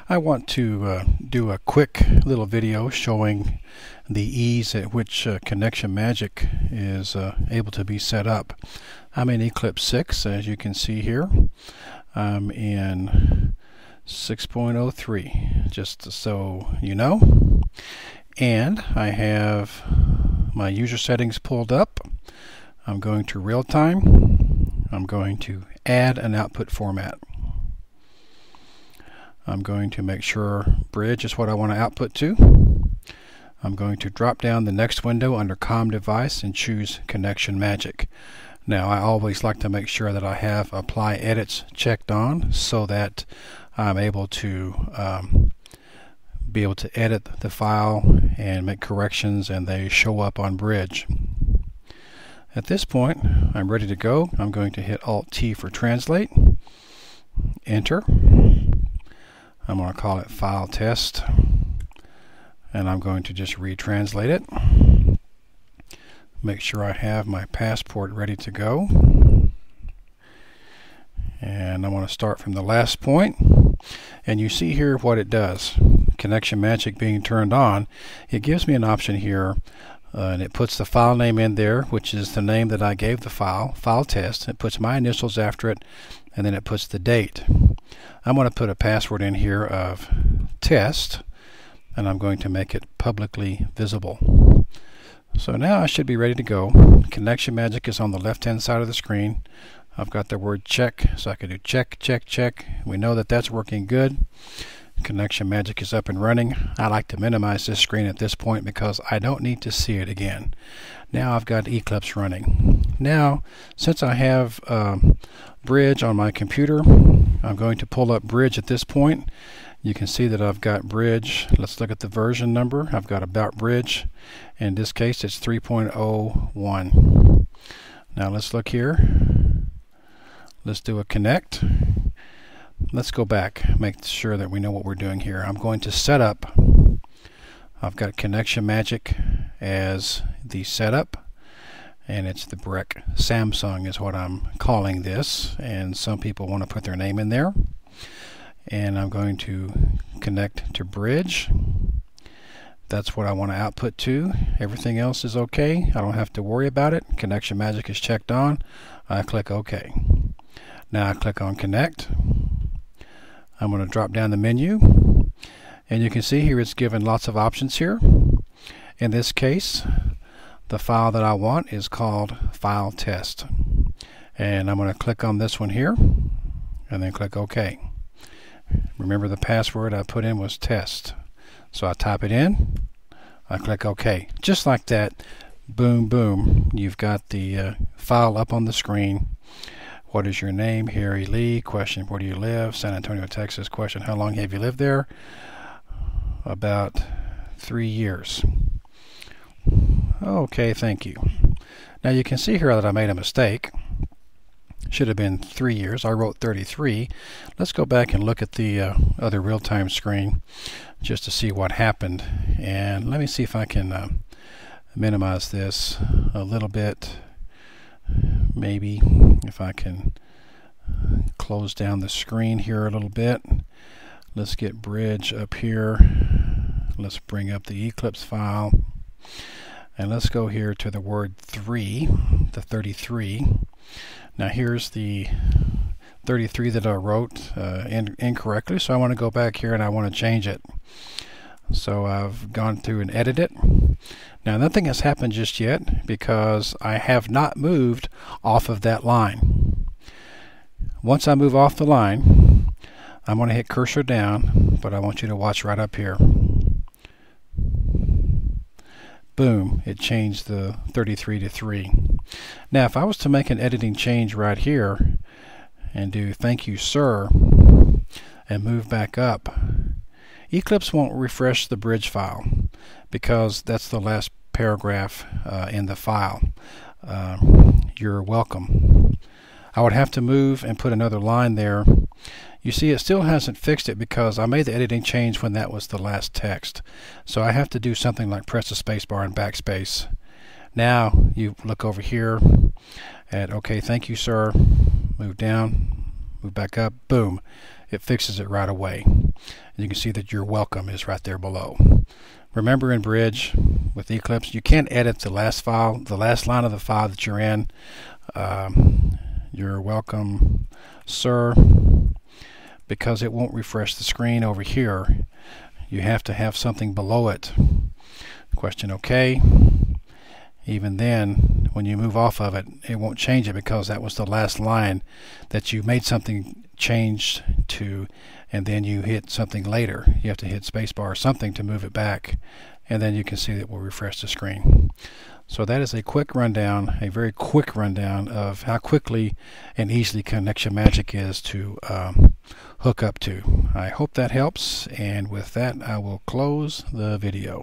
I want to do a quick little video showing the ease at which Connection Magic is able to be set up. I'm in Eclipse 6, as you can see here. I'm in 6.03, just so you know. And I have my user settings pulled up. I'm going to real time. I'm going to add an output format. I'm going to make sure bridge is what I want to output to. I'm going to drop down the next window under COM device and choose Connection Magic. Now I always like to make sure that I have apply edits checked on so that I'm able to edit the file and make corrections, and they show up on bridge. At this point I'm ready to go. I'm going to hit Alt-T for translate, enter. I'm going to call it file test, and I'm going to just retranslate it. Make sure I have my passport ready to go, and I want to start from the last point. And you see here what it does. Connection Magic being turned on, it gives me an option here, and it puts the file name in there, which is the name that I gave the file test. It puts my initials after it, and then it puts the date. I'm going to put a password in here of test, and I'm going to make it publicly visible. So now I should be ready to go. Connection Magic is on the left hand side of the screen. I've got the word check, so I can do check, check, check. We know that that's working good. Connection Magic is up and running. I like to minimize this screen at this point because I don't need to see it again. Now I've got Eclipse running. Now, since I have Bridge on my computer, I'm going to pull up Bridge at this point. You can see that I've got Bridge. Let's look at the version number. I've got About Bridge. In this case, it's 3.01. Now let's look here. Let's do a connect. Let's go back, make sure that we know what we're doing here. I'm going to set up. I've got Connection Magic as the setup, and it's the Breck Samsung is what I'm calling this, and some people want to put their name in there. And I'm going to connect to Bridge. That's what I want to output to. Everything else is okay. I don't have to worry about it. Connection Magic is checked on. I click OK. Now I click on Connect. I'm going to drop down the menu, and you can see here it's given lots of options here. In this case, the file that I want is called File Test, and I'm going to click on this one here and then click OK. Remember, the password I put in was test, so I type it in, I click OK. Just like that, boom boom, you've got the file up on the screen. What is your name? Harry Lee. Question, where do you live? San Antonio, Texas. Question, how long have you lived there? About 3 years. Okay, thank you. Now you can see here that I made a mistake. Should have been 3 years. I wrote 33. Let's go back and look at the other real-time screen just to see what happened. And let me see if I can minimize this a little bit. Maybe if I can close down the screen here a little bit. Let's get Bridge up here. Let's bring up the Eclipse file, and let's go here to the word 3, the 33. Now here's the 33 that I wrote incorrectly, so I want to go back here and I want to change it. So I've gone through and edited it. Now nothing has happened just yet because I have not moved off of that line. Once I move off the line, I'm going to hit cursor down, but I want you to watch right up here. Boom, it changed the 33 to 3. Now if I was to make an editing change right here and do thank you sir and move back up, Eclipse won't refresh the bridge file because that's the last paragraph in the file. You're welcome. I would have to move and put another line there. You see, it still hasn't fixed it because I made the editing change when that was the last text. So I have to do something like press the space bar and backspace. Now you look over here at okay, thank you sir, move down, move back up, boom, it fixes it right away. And you can see that your welcome is right there below. Remember, in Bridge with Eclipse, you can't edit the last file, the last line of the file that you're in. You're welcome, sir, because it won't refresh the screen over here. You have to have something below it. Question OK. Even then, when you move off of it, it won't change it because that was the last line that you made something changed to, and then you hit something later. You have to hit spacebar or something to move it back, and then you can see that it will refresh the screen. So that is a quick rundown, a very quick rundown of how quickly and easily Connection Magic is to hook up to. I hope that helps, and with that I will close the video.